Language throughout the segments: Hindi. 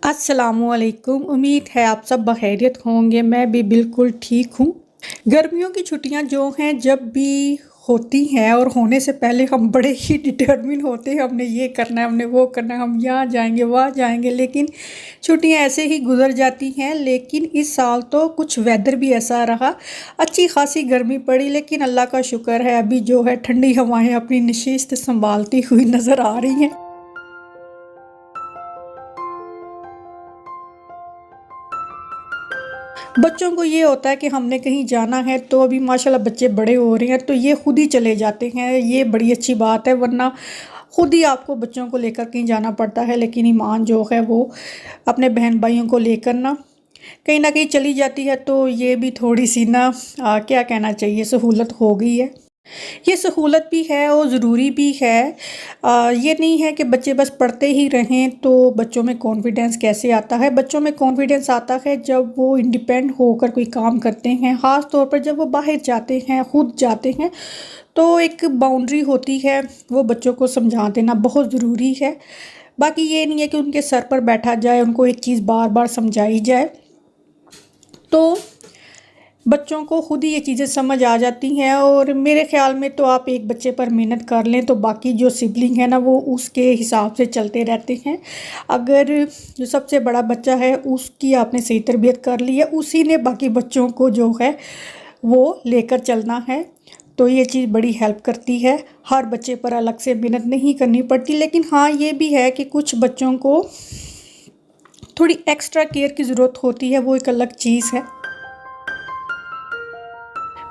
अस्सलामुअलैकुम। उम्मीद है आप सब बखैरियत होंगे। मैं भी बिल्कुल ठीक हूँ। गर्मियों की छुट्टियाँ जो हैं जब भी होती हैं और होने से पहले हम बड़े ही डिटर्मिन होते हैं, हमने ये करना है, हमने वो करना है, हम यहाँ जाएंगे वहाँ जाएंगे, लेकिन छुट्टियाँ ऐसे ही गुजर जाती हैं। लेकिन इस साल तो कुछ वेदर भी ऐसा रहा, अच्छी खासी गर्मी पड़ी, लेकिन अल्लाह का शुक्र है अभी जो है ठंडी हवाएं अपनी नशिस्त संभालती हुई नज़र आ रही हैं। बच्चों को ये होता है कि हमने कहीं जाना है, तो अभी माशाल्लाह बच्चे बड़े हो रहे हैं तो ये खुद ही चले जाते हैं। ये बड़ी अच्छी बात है, वरना खुद ही आपको बच्चों को लेकर कहीं जाना पड़ता है। लेकिन ईमान जो है वो अपने बहन भाइयों को लेकर ना कहीं चली जाती है, तो ये भी थोड़ी सी क्या कहना चाहिए, सहूलत हो गई है। ये सहूलत भी है और ज़रूरी भी है। ये नहीं है कि बच्चे बस पढ़ते ही रहें। तो बच्चों में कॉन्फिडेंस कैसे आता है? बच्चों में कॉन्फिडेंस आता है जब वो इंडिपेंडेंट होकर कोई काम करते हैं, ख़ास तौर पर जब वो बाहर जाते हैं, खुद जाते हैं। तो एक बाउंड्री होती है, वो बच्चों को समझा देना बहुत ज़रूरी है। बाकी ये नहीं है कि उनके सर पर बैठा जाए, उनको एक चीज़ बार बार समझाई जाए। तो बच्चों को खुद ही ये चीज़ें समझ आ जाती हैं। और मेरे ख़्याल में तो आप एक बच्चे पर मेहनत कर लें तो बाकी जो सिबलिंग है ना, वो उसके हिसाब से चलते रहते हैं। अगर जो सबसे बड़ा बच्चा है उसकी आपने सही तरबियत कर ली है, उसी ने बाकी बच्चों को जो है वो लेकर चलना है। तो ये चीज़ बड़ी हेल्प करती है। हर बच्चे पर अलग से मेहनत नहीं करनी पड़ती। लेकिन हाँ, ये भी है कि कुछ बच्चों को थोड़ी एक्स्ट्रा केयर की ज़रूरत होती है, वो एक अलग चीज़ है।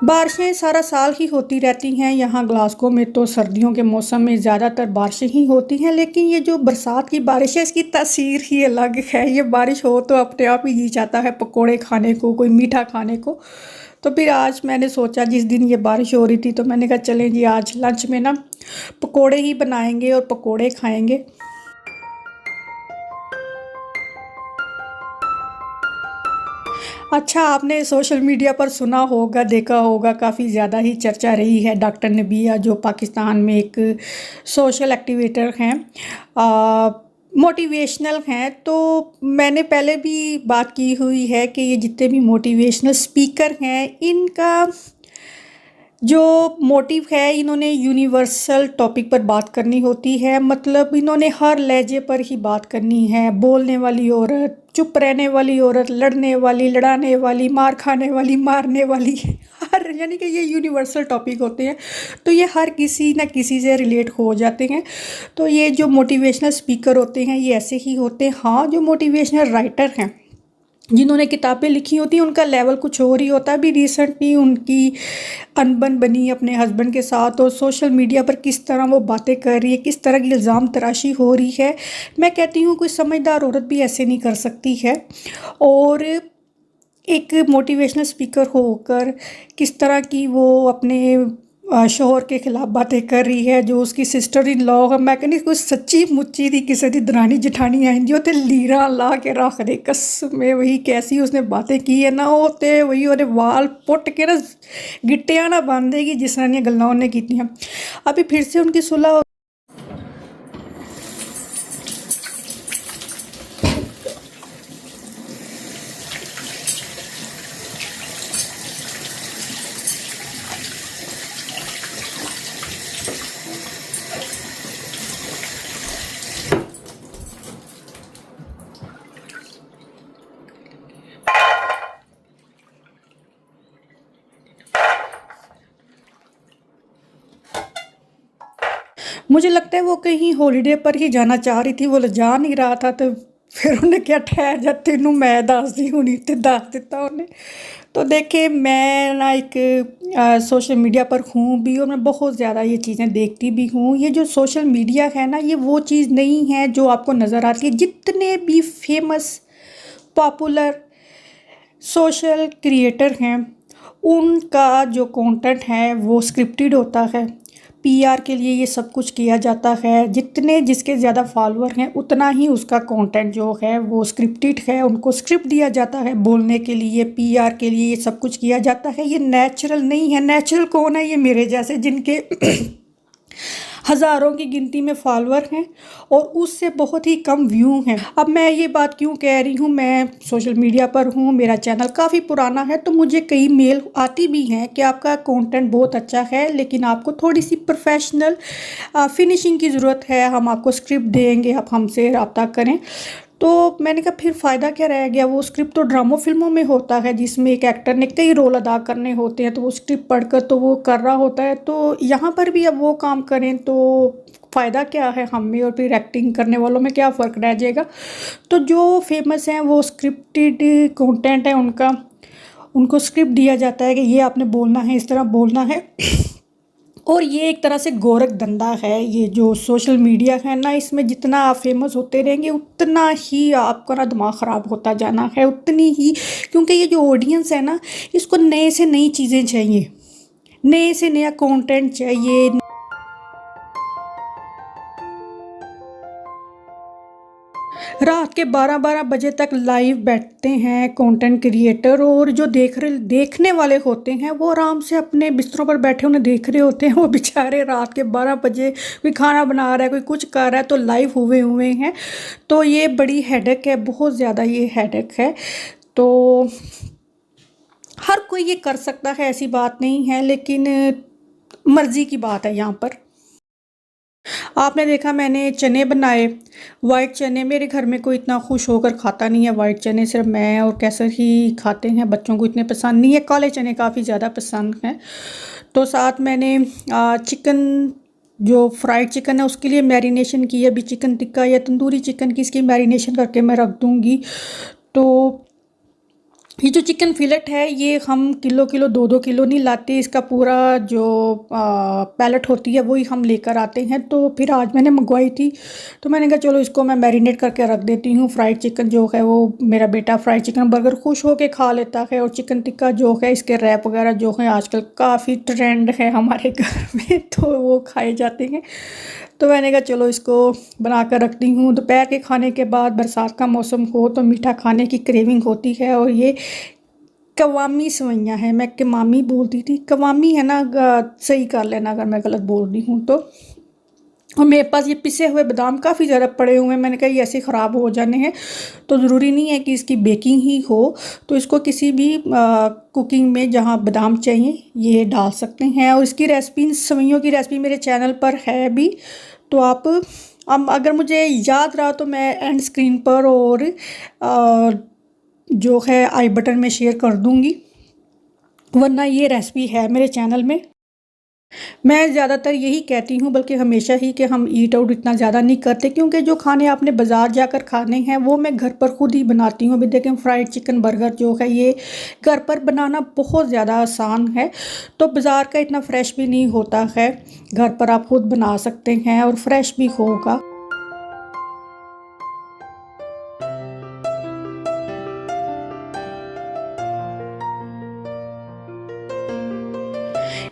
बारिशें सारा साल ही होती रहती हैं यहाँ ग्लासगो में। तो सर्दियों के मौसम में ज़्यादातर बारिशें ही होती हैं, लेकिन ये जो बरसात की बारिश है इसकी तासीर ही अलग है। ये बारिश हो तो अपने आप ही जी चाहता है पकोड़े खाने को, कोई मीठा खाने को। तो फिर आज मैंने सोचा, जिस दिन ये बारिश हो रही थी, तो मैंने कहा चलें जी आज लंच में ना पकोड़े ही बनाएंगे और पकोड़े खाएंगे। अच्छा, आपने सोशल मीडिया पर सुना होगा, देखा होगा, काफ़ी ज़्यादा ही चर्चा रही है। डॉक्टर नबिया जो पाकिस्तान में एक सोशल एक्टिवेटर हैं, मोटिवेशनल हैं। तो मैंने पहले भी बात की हुई है कि ये जितने भी मोटिवेशनल स्पीकर हैं, इनका जो मोटिव है, इन्होंने यूनिवर्सल टॉपिक पर बात करनी होती है। मतलब इन्होंने हर लहजे पर ही बात करनी है। बोलने वाली औरत, चुप रहने वाली औरत, लड़ने वाली, लड़ाने वाली, मार खाने वाली, मारने वाली, हर यानी कि ये यूनिवर्सल टॉपिक होते हैं। तो ये हर किसी न किसी से रिलेट हो जाते हैं। तो ये जो मोटिवेशनल स्पीकर होते हैं ये ऐसे ही होते हैं। हाँ, जो मोटिवेशनल राइटर हैं, जिन्होंने किताबें लिखी होती हैं, उनका लेवल कुछ और ही होता है। अभी रिसेंटली उनकी अनबन बनी अपने हस्बैंड के साथ, और सोशल मीडिया पर किस तरह वो बातें कर रही है, किस तरह की इल्ज़ाम तराशी हो रही है। मैं कहती हूँ कोई समझदार औरत भी ऐसे नहीं कर सकती है। और एक मोटिवेशनल स्पीकर होकर किस तरह की वो अपने शोहर के ख़िलाफ़ बातें कर रही है, जो उसकी सिस्टर इन लॉ है। मैं कहनी कुछ सच्ची मुच्ची दी किसी दी दरानी जठानी आई जो ते लीरा ला के रख दे कसम में। वही कैसी उसने बातें की है ना, वो तो वही ਉਹਦੇ वाल पुट के ना गिट्टियां ना बन देगी जिस तरह ਦੀਆਂ ਗੱਲਾਂ ਉਹਨੇ ਕੀਤੀਆਂ। अभी फिर से उनकी सुलह। मुझे लगता है वो कहीं हॉलीडे पर ही जाना चाह रही थी, वो जा नहीं रहा था। तो फिर उन्हें क्या, ठहर जा तेनू मैं दसदी हुणी, तो दस दिता उन्हें। तो देखे, मैं ना एक सोशल मीडिया पर हूँ भी, और मैं बहुत ज़्यादा ये चीज़ें देखती भी हूँ। ये जो सोशल मीडिया है ना, ये वो चीज़ नहीं है जो आपको नज़र आती है। जितने भी फेमस पॉपुलर सोशल क्रिएटर हैं, उनका जो कंटेंट है वो स्क्रिप्टेड होता है। पीआर के लिए ये सब कुछ किया जाता है। जितने जिसके ज़्यादा फॉलोअर हैं उतना ही उसका कंटेंट जो है वो स्क्रिप्टेड है। उनको स्क्रिप्ट दिया जाता है बोलने के लिए, पीआर के लिए ये सब कुछ किया जाता है। ये नेचुरल नहीं है। नेचुरल कौन है? ये मेरे जैसे जिनके हज़ारों की गिनती में फॉलोअर हैं और उससे बहुत ही कम व्यू हैं। अब मैं ये बात क्यों कह रही हूँ, मैं सोशल मीडिया पर हूँ, मेरा चैनल काफ़ी पुराना है, तो मुझे कई मेल आती भी हैं कि आपका कंटेंट बहुत अच्छा है लेकिन आपको थोड़ी सी प्रोफेशनल फिनिशिंग की ज़रूरत है, हम आपको स्क्रिप्ट देंगे, आप हमसे रब्ता करें। तो मैंने कहा फिर फ़ायदा क्या रह गया, वो स्क्रिप्ट तो ड्रामों फिल्मों में होता है जिसमें एक एक्टर ने कई रोल अदा करने होते हैं, तो वो स्क्रिप्ट पढ़कर तो वो कर रहा होता है, तो यहाँ पर भी अब वो काम करें तो फ़ायदा क्या है हम में और फिर एक्टिंग करने वालों में क्या फ़र्क रह जाएगा। तो जो फेमस हैं वो स्क्रिप्टेड कंटेंट है उनका, उनको स्क्रिप्ट दिया जाता है कि ये आपने बोलना है, इस तरह बोलना है। और ये एक तरह से गोरख धंधा है, ये जो सोशल मीडिया है ना, इसमें जितना आप फेमस होते रहेंगे उतना ही आपका ना दिमाग ख़राब होता जाना है, उतनी ही, क्योंकि ये जो ऑडियंस है ना, इसको नए से नई चीज़ें चाहिए, नए से नया कंटेंट चाहिए। रात के 12-12 बजे तक लाइव बैठते हैं कंटेंट क्रिएटर, और जो देखने वाले होते हैं वो आराम से अपने बिस्तरों पर बैठे उन्हें देख रहे होते हैं। वो बेचारे रात के 12 बजे कोई खाना बना रहा है, कोई कुछ कर रहा है, तो लाइव हुए हुए हैं। तो ये बड़ी हेडेक है, बहुत ज़्यादा ये हेडेक है। तो हर कोई ये कर सकता है, ऐसी बात नहीं है, लेकिन मर्ज़ी की बात है यहाँ पर। आपने देखा मैंने चने बनाए, वाइट चने, मेरे घर में कोई इतना खुश होकर खाता नहीं है वाइट चने, सिर्फ मैं और कैसर ही खाते हैं, बच्चों को इतने पसंद नहीं है, काले चने काफ़ी ज़्यादा पसंद हैं। तो साथ मैंने चिकन, जो फ्राइड चिकन है उसके लिए मैरिनेशन की है, अभी चिकन टिक्का या तंदूरी चिकन की इसकी मैरिनेशन करके मैं रख दूँगी। तो ये जो चिकन फिलेट है ये हम किलो किलो 2-2 किलो नहीं लाते, इसका पूरा जो पैलेट होती है वही हम लेकर आते हैं। तो फिर आज मैंने मंगवाई थी, तो मैंने कहा चलो इसको मैं मैरिनेट करके रख देती हूँ। फ्राइड चिकन जो है वो मेरा बेटा फ्राइड चिकन बर्गर खुश होके खा लेता है, और चिकन टिक्का जो है इसके रैप वगैरह जो है आजकल काफ़ी ट्रेंड है हमारे घर में, तो वो खाए जाते हैं। तो मैंने कहा चलो इसको बना कर रखती हूँ। दोपहर के खाने के बाद बरसात का मौसम हो तो मीठा खाने की क्रेविंग होती है, और ये कवामी सवैयाँ हैं, मैं कमामी बोलती थी, कवामी है ना, सही कर लेना अगर मैं गलत बोल रही हूँ तो। और मेरे पास ये पिसे हुए बादाम काफ़ी ज़्यादा पड़े हुए हैं, मैंने कहा ये ऐसे ख़राब हो जाने हैं, तो ज़रूरी नहीं है कि इसकी बेकिंग ही हो, तो इसको किसी भी कुकिंग में जहाँ बादाम चाहिए ये डाल सकते हैं। और इसकी रेसिपी, सेवइयों की रेसिपी मेरे चैनल पर है भी, तो आप अब अगर मुझे याद रहा तो मैं एंड स्क्रीन पर और जो है आई बटन में शेयर कर दूँगी, वरना ये रेसिपी है मेरे चैनल में। मैं ज़्यादातर यही कहती हूँ, बल्कि हमेशा ही, कि हम ईट आउट इतना ज़्यादा नहीं करते, क्योंकि जो खाने आपने बाज़ार जाकर खाने हैं वो मैं घर पर खुद ही बनाती हूँ। अभी देखें फ्राइड चिकन बर्गर जो है ये घर पर बनाना बहुत ज़्यादा आसान है, तो बाज़ार का इतना फ़्रेश भी नहीं होता है, घर पर आप खुद बना सकते हैं और फ्रेश भी होगा।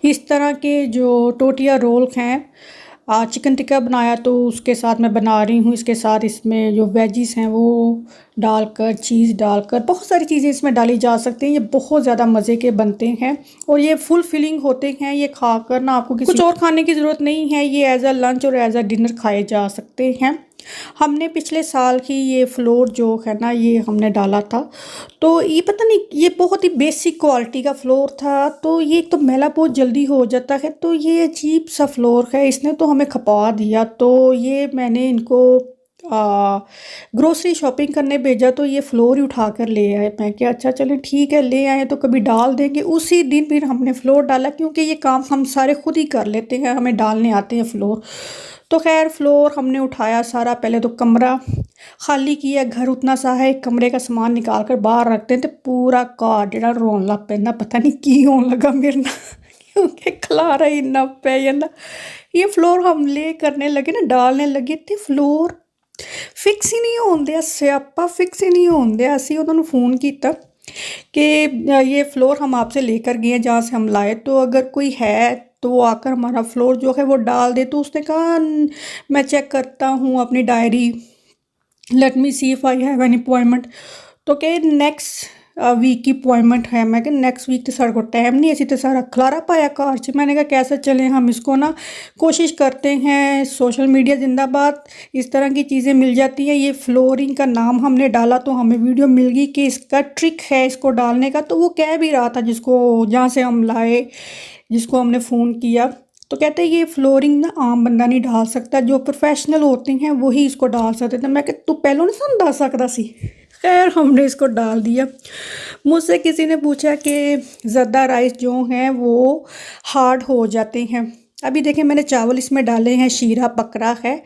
इस तरह के जो टोटिया रोल हैं, चिकन टिक्का बनाया तो उसके साथ मैं बना रही हूँ, इसके साथ इसमें जो वेजिस हैं वो डालकर, चीज़ डालकर, बहुत सारी चीज़ें इसमें डाली जा सकती हैं, ये बहुत ज़्यादा मज़े के बनते हैं और ये फुल फिलिंग होते हैं। ये खाकर ना आपको कुछ और खाने की ज़रूरत नहीं है, ये एज़ अ लंच और एज़ अ डिनर खाए जा सकते हैं। हमने पिछले साल ही ये फ्लोर जो है ना ये हमने डाला था, तो ये पता नहीं, ये बहुत ही बेसिक क्वालिटी का फ्लोर था, तो ये एक तो मैला बहुत जल्दी हो जाता है, तो ये अजीब सा फ्लोर है, इसने तो हमें खपा दिया। तो ये मैंने इनको ग्रोसरी शॉपिंग करने भेजा, तो ये फ्लोर ही उठा कर ले आए। मैं क्या, अच्छा चलें ठीक है, ले आए तो कभी डाल देंगे। उसी दिन फिर हमने फ्लोर डाला, क्योंकि ये काम हम सारे खुद ही कर लेते हैं, हमें डालने आते हैं फ्लोर। तो खैर फ्लोर हमने उठाया सारा, पहले तो कमरा खाली किया, घर उतना सा है, कमरे का सामान निकाल कर बाहर रखते हैं, तो पूरा घर जेड़ा रोन लग पैंदा, पता नहीं की होने लगा मेरे ना क्योंकि खलारा ही इन्ना पै जांदा। ये फ्लोर हम ले करने लगे ना, डालने लगे, तो फ्लोर फिक्स ही नहीं होंदे, स्यापा फिक्स ही नहीं होंदे। असी उन्होंने फ़ोन किया कि ये फ्लोर हम आपसे लेकर गए हैं जहाँ से हम लाए, तो अगर कोई है तो वो आकर हमारा फ्लोर जो है वो डाल दे। तो उसने कहा मैं चेक करता हूँ अपनी diary, let me C if I have an appointment. तो कहे नेक्स्ट वीक की अपॉइंटमेंट है। मैं कि नेक्स्ट वीक तो साढ़े को टाइम नहीं, ऐसी तो सारा खलारा पाया कार च। मैंने कहा कैसे चलें हम इसको ना, कोशिश करते हैं। सोशल मीडिया जिंदाबाद, इस तरह की चीज़ें मिल जाती हैं। ये फ्लोरिंग का नाम हमने डाला तो हमें वीडियो मिल गई कि इसका ट्रिक है इसको डालने का। तो वो कह भी रहा था जिसको, जहाँ से हम लाए, जिसको हमने फ़ोन किया, तो कहते हैं ये फ्लोरिंग ना आम बंदा नहीं डाल सकता, जो प्रोफेशनल होते हैं वही इसको डाल सकते थे। मैं तू पहलों नहीं सन डाल सकता सी। खैर हमने इसको डाल दिया। मुझसे किसी ने पूछा कि ज़रदा राइस जो हैं वो हार्ड हो जाते हैं। अभी देखें मैंने चावल इसमें डाले हैं, शीरा पकड़ा है।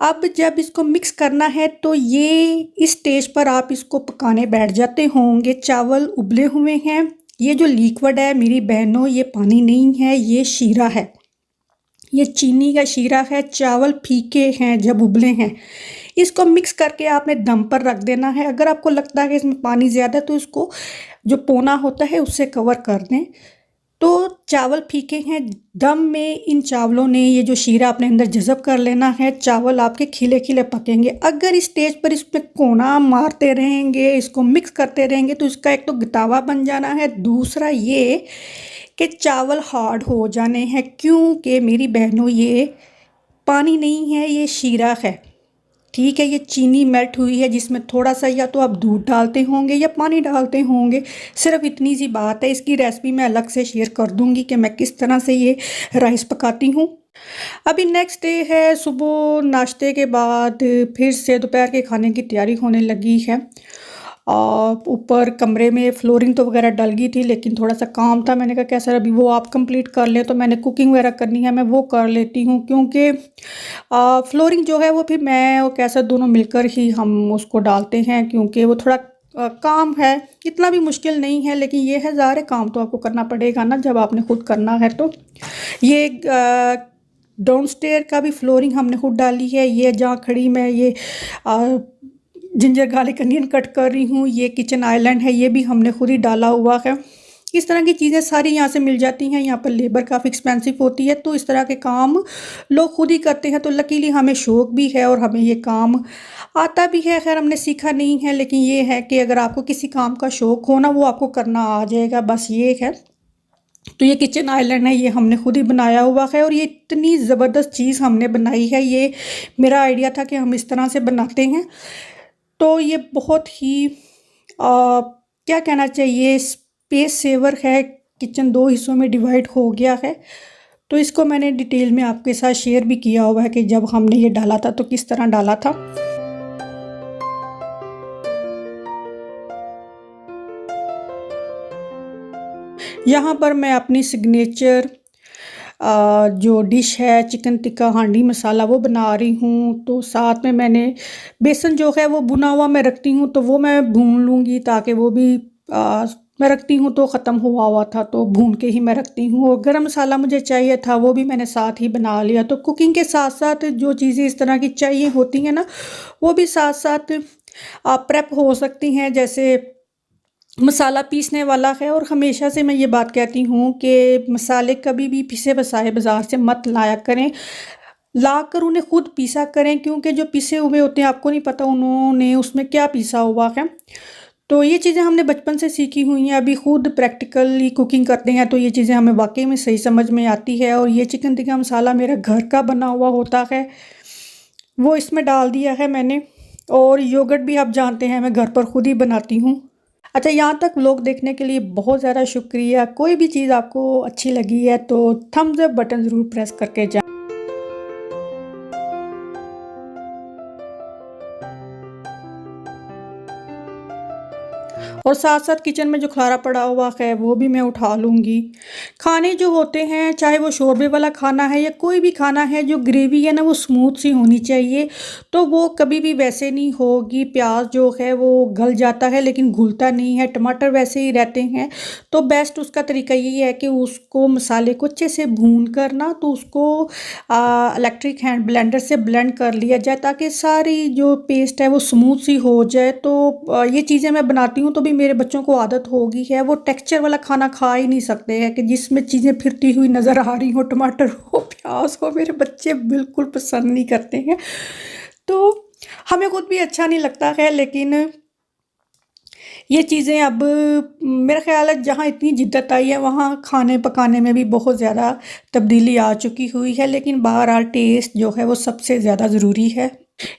अब जब इसको मिक्स करना है तो ये इस स्टेज पर आप इसको पकाने बैठ जाते होंगे। चावल उबले हुए हैं। ये जो लिक्विड है मेरी बहनों, ये पानी नहीं है, ये शीरा है, ये चीनी का शीरा है। चावल फीके हैं जब उबले हैं। इसको मिक्स करके आपने दम पर रख देना है। अगर आपको लगता है कि इसमें पानी ज़्यादा है तो इसको जो पोना होता है उससे कवर कर दें। तो चावल फीके हैं, दम में इन चावलों ने ये जो शीरा अपने अंदर जज़ब कर लेना है। चावल आपके खिले खिले पकेंगे। अगर इस स्टेज पर इसमें कोना मारते रहेंगे, इसको मिक्स करते रहेंगे, तो इसका एक तो गतावा बन जाना है, दूसरा ये कि चावल हार्ड हो जाने हैं। क्योंकि मेरी बहनों ये पानी नहीं है, ये शीरा है। ठीक है, ये चीनी मेल्ट हुई है जिसमें थोड़ा सा या तो आप दूध डालते होंगे या पानी डालते होंगे। सिर्फ इतनी सी बात है। इसकी रेसिपी मैं अलग से शेयर कर दूंगी कि मैं किस तरह से ये राइस पकाती हूँ। अभी नेक्स्ट डे है, सुबह नाश्ते के बाद फिर से दोपहर के खाने की तैयारी होने लगी है। और ऊपर कमरे में फ्लोरिंग तो वगैरह डल गई थी, लेकिन थोड़ा सा काम था। मैंने कहा कैसा अभी वो आप कंप्लीट कर लें, तो मैंने कुकिंग वगैरह करनी है, मैं वो कर लेती हूँ। क्योंकि फ्लोरिंग जो है वो फिर मैं और कैसा दोनों मिलकर ही हम उसको डालते हैं, क्योंकि वो थोड़ा काम है। इतना भी मुश्किल नहीं है, लेकिन ये है ज़ाहिर काम तो आपको करना पड़ेगा ना जब आपने खुद करना है। तो ये डाउनस्टेयर का भी फ्लोरिंग हमने खुद डाली है। ये जहाँ खड़ी मैं ये जिंजर गार्लिक अनियन कट कर रही हूँ। ये किचन आइलैंड है, ये भी हमने खुद ही डाला हुआ है। इस तरह की चीज़ें सारी यहाँ से मिल जाती हैं। यहाँ पर लेबर काफ़ी एक्सपेंसिव होती है, तो इस तरह के काम लोग खुद ही करते हैं। तो लकीली हमें शौक़ भी है और हमें ये काम आता भी है। खैर हमने सीखा नहीं है, लेकिन ये है कि अगर आपको किसी काम का शौक़ हो ना, वो आपको करना आ जाएगा, बस ये है। तो ये किचन आइलैंड है, ये हमने खुद ही बनाया हुआ है। और ये इतनी ज़बरदस्त चीज़ हमने बनाई है, ये मेरा आइडिया था कि हम इस तरह से बनाते हैं। तो ये बहुत ही क्या कहना चाहिए, स्पेस सेवर है। किचन 2 हिस्सों में डिवाइड हो गया है। तो इसको मैंने डिटेल में आपके साथ शेयर भी किया हुआ है कि जब हमने ये डाला था तो किस तरह डाला था। यहाँ पर मैं अपनी सिग्नेचर जो डिश है चिकन टिक्का हांडी मसाला वो बना रही हूँ। तो साथ में मैंने बेसन जो है वो भुना हुआ मैं रखती हूँ, तो वो मैं भून लूँगी, ताकि वो भी मैं रखती हूँ तो ख़त्म हुआ हुआ था तो भून के ही मैं रखती हूँ। और गरम मसाला मुझे चाहिए था, वो भी मैंने साथ ही बना लिया। तो कुकिंग के साथ साथ जो चीज़ें इस तरह की चाहिए होती हैं ना, वो भी साथ साथ प्रेप हो सकती हैं। जैसे मसाला पीसने वाला है, और हमेशा से मैं ये बात कहती हूँ कि मसाले कभी भी पिसे बसाए बाज़ार से मत लाया करें, लाकर उन्हें खुद पीसा करें। क्योंकि जो पिसे हुए होते हैं आपको नहीं पता उन्होंने उसमें क्या पीसा हुआ है। तो ये चीज़ें हमने बचपन से सीखी हुई हैं। अभी खुद प्रैक्टिकली कुकिंग करते हैं तो ये चीज़ें हमें वाकई में सही समझ में आती है। और ये चिकन टिक्का मसाला मेरा घर का बना हुआ होता है, वो इसमें डाल दिया है मैंने। और योगर्ट भी आप जानते हैं मैं घर पर खुद ही बनाती हूँ। अच्छा, यहाँ तक व्लॉग देखने के लिए बहुत ज़्यादा शुक्रिया। कोई भी चीज़ आपको अच्छी लगी है तो थम्स अप बटन ज़रूर प्रेस करके जाए। और साथ साथ किचन में जो खलारा पड़ा हुआ है वो भी मैं उठा लूँगी। खाने जो होते हैं, चाहे वो शोरबे वाला खाना है या कोई भी खाना है, जो ग्रेवी है ना वो स्मूथ सी होनी चाहिए। तो वो कभी भी वैसे नहीं होगी। प्याज जो है वो गल जाता है लेकिन घुलता नहीं है, टमाटर वैसे ही रहते हैं। तो बेस्ट उसका तरीका यही है कि उसको मसाले को अच्छे से भून कर ना, तो उसको इलेक्ट्रिक हैंड ब्लेंडर से ब्लेंड कर लिया जाए, ताकि सारी जो पेस्ट है वो स्मूथ सी हो जाए। तो ये चीज़ें मैं बनाती हूँ तो भी मेरे बच्चों को आदत हो गई है। वो टेक्सचर वाला खाना खा ही नहीं सकते हैं कि जिसमें चीज़ें फिरती हुई नज़र आ रही हो, टमाटर हो, प्याज हो। मेरे बच्चे बिल्कुल पसंद नहीं करते हैं। तो हमें खुद भी अच्छा नहीं लगता है, लेकिन ये चीज़ें अब मेरा ख़्याल है जहाँ इतनी जिद्दत आई है वहाँ खाने पकाने में भी बहुत ज़्यादा तब्दीली आ चुकी हुई है, लेकिन बहरहाल टेस्ट जो है वो सबसे ज़्यादा ज़रूरी है।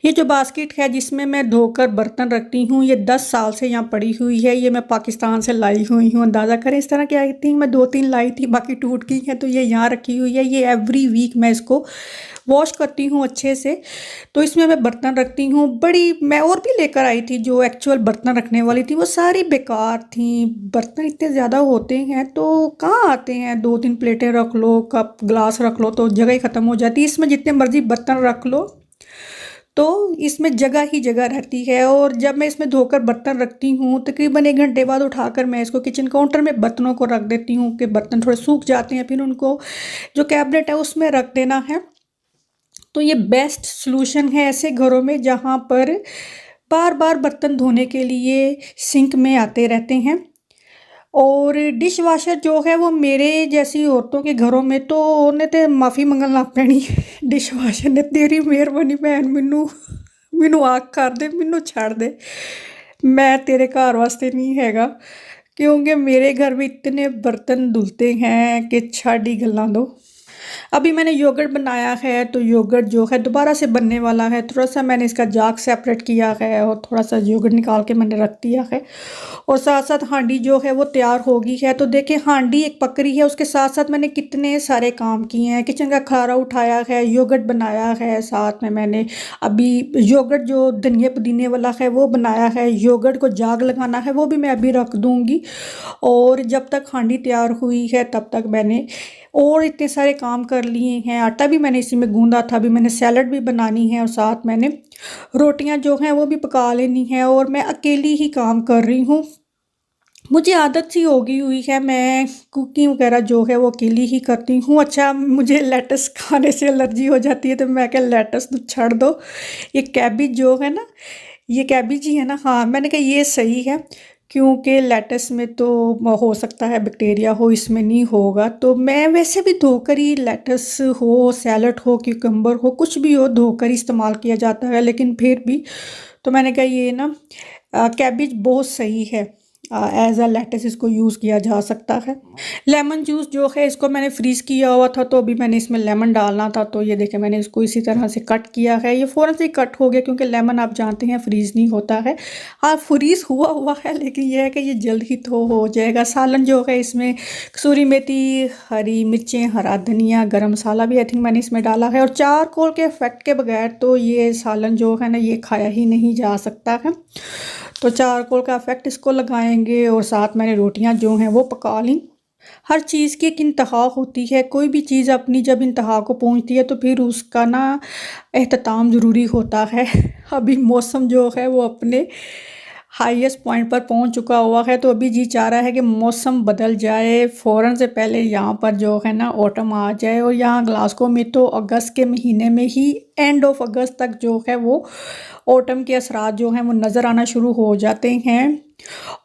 ये जो बास्केट है जिसमें मैं धोकर बर्तन रखती हूँ, ये 10 साल से यहाँ पड़ी हुई है। ये मैं पाकिस्तान से लाई हुई हूँ। अंदाज़ा करें इस तरह की आई थिंक मैं 2-3 लाई थी, बाकी टूट गई हैं, तो ये यहाँ रखी हुई है। ये एवरी वीक मैं इसको वॉश करती हूँ अच्छे से। तो इसमें मैं बर्तन रखती हूँ। बड़ी मैं और भी लेकर आई थी जो एक्चुअल बर्तन रखने वाली थी, वो सारी बेकार थी। बर्तन इतने ज़्यादा होते हैं तो कहाँ आते हैं, 2-3 प्लेटें रख लो, कप ग्लास रख लो तो जगह ही ख़त्म हो जाती है। इसमें जितने मर्ज़ी बर्तन रख लो तो इसमें जगह ही जगह रहती है। और जब मैं इसमें धोकर बर्तन रखती हूँ तकरीबन 1 घंटे बाद उठाकर मैं इसको किचन काउंटर में बर्तनों को रख देती हूँ कि बर्तन थोड़े सूख जाते हैं, फिर उनको जो कैबिनेट है उसमें रख देना है। तो ये बेस्ट सॉल्यूशन है ऐसे घरों में जहाँ पर बार बार बर्तन धोने के लिए सिंक में आते रहते हैं। और डिश वाशर जो है वो मेरे जैसी औरतों के घरों में तो उन्हें तो माफ़ी मंगना पैनी डिश वाशर ने। तेरी मेहरबानी भैन, मैनू मैनू आग कर दे, मैनू छड़ दे, मैं तेरे घर वास्ते नहीं हैगा, क्योंकि मेरे घर में इतने बर्तन धुलते हैं कि छड़ ही गल्लां दो। अभी मैंने योगर्ट बनाया है तो योगर्ट जो है दोबारा से बनने वाला है। थोड़ा सा मैंने इसका जाग सेपरेट किया है और थोड़ा सा योगर्ट निकाल के मैंने रख दिया है। और साथ साथ हांडी जो है वो तैयार हो गई है। तो देखें हांडी एक पक रही है, उसके साथ साथ मैंने कितने सारे काम किए हैं। किचन का खारा उठाया है, योगर्ट बनाया है, साथ में मैंने अभी योगर्ट जो धनिया पुदीने वाला है वो बनाया है। योगर्ट को जाग लगाना है वो भी मैं अभी रख दूँगी। और जब तक हांडी तैयार हुई है तब तक मैंने और इतने सारे काम कर लिए हैं। आटा भी मैंने इसी में गूंदा था, अभी मैंने सैलड भी बनानी है और साथ मैंने रोटियां जो हैं वो भी पका लेनी है। और मैं अकेली ही काम कर रही हूँ, मुझे आदत सी हो गई हुई है, मैं कुकिंग वगैरह जो है वो अकेली ही करती हूँ। अच्छा, मुझे लेटस खाने से एलर्जी हो जाती है तो मैं क्या लेटस तो छड़ दो। ये कैबिज जो है ना, ये कैबिज ही है ना, हाँ मैंने कहा ये सही है, क्योंकि लेटस में तो हो सकता है बैक्टीरिया हो, इसमें नहीं होगा। तो मैं वैसे भी धोकर ही, लेटस हो, सैलड हो, क्यूकम्बर हो, कुछ भी हो धोकर ही इस्तेमाल किया जाता है, लेकिन फिर भी तो मैंने कहा ये ना कैबिज बहुत सही है, एज अ लेटस इसको यूज़ किया जा सकता है। लेमन जूस जो है इसको मैंने फ्रीज़ किया हुआ था, तो अभी मैंने इसमें लेमन डालना था, तो ये देखें मैंने इसको इसी तरह से कट किया है। ये फ़ौरन से कट हो गया क्योंकि लेमन आप जानते हैं फ्रीज़ नहीं होता है। हाँ फ्रीज़ हुआ हुआ है, लेकिन यह है कि ये जल्द ही तो हो जाएगा। सालन जो है इसमें कसूरी मेथी, हरी मिर्चें, हरा धनिया, गरम मसाला भी आई थिंक मैंने इसमें डाला है। और चारकोल के इफेक्ट के बगैर तो ये सालन जो है ना ये खाया ही नहीं जा सकता है। तो चारकोल का इफेक्ट इसको लगाएंगे। और साथ मैंने रोटियां जो हैं वो पका ली। हर चीज़ की एक इंतहा होती है, कोई भी चीज़ अपनी जब इंतहा को पहुंचती है तो फिर उसका ना एहतमाम ज़रूरी होता है। अभी मौसम जो है वो अपने हाईएस्ट पॉइंट पर पहुंच चुका हुआ है, तो अभी जी चाह रहा है कि मौसम बदल जाए, फ़ौरन से पहले यहाँ पर जो है ना ऑटम आ जाए। और यहाँ ग्लासगो में तो अगस्त के महीने में ही, एंड ऑफ अगस्त तक जो है वो ऑटम के असरात जो हैं वो नज़र आना शुरू हो जाते हैं।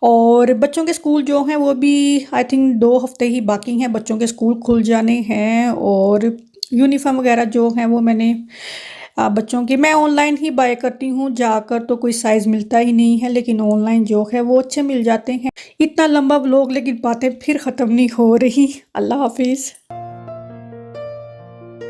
और बच्चों के स्कूल जो हैं वो भी आई थिंक 2 हफ्ते ही बाकी हैं, बच्चों के स्कूल खुल जाने हैं। और यूनिफॉर्म वगैरह जो हैं वो मैंने बच्चों की मैं ऑनलाइन ही बाय करती हूँ, जाकर तो कोई साइज़ मिलता ही नहीं है, लेकिन ऑनलाइन जो है वो अच्छे मिल जाते हैं। इतना लंबा व्लॉग, लेकिन बातें फिर ख़त्म नहीं हो रही। अल्लाह हाफिज़।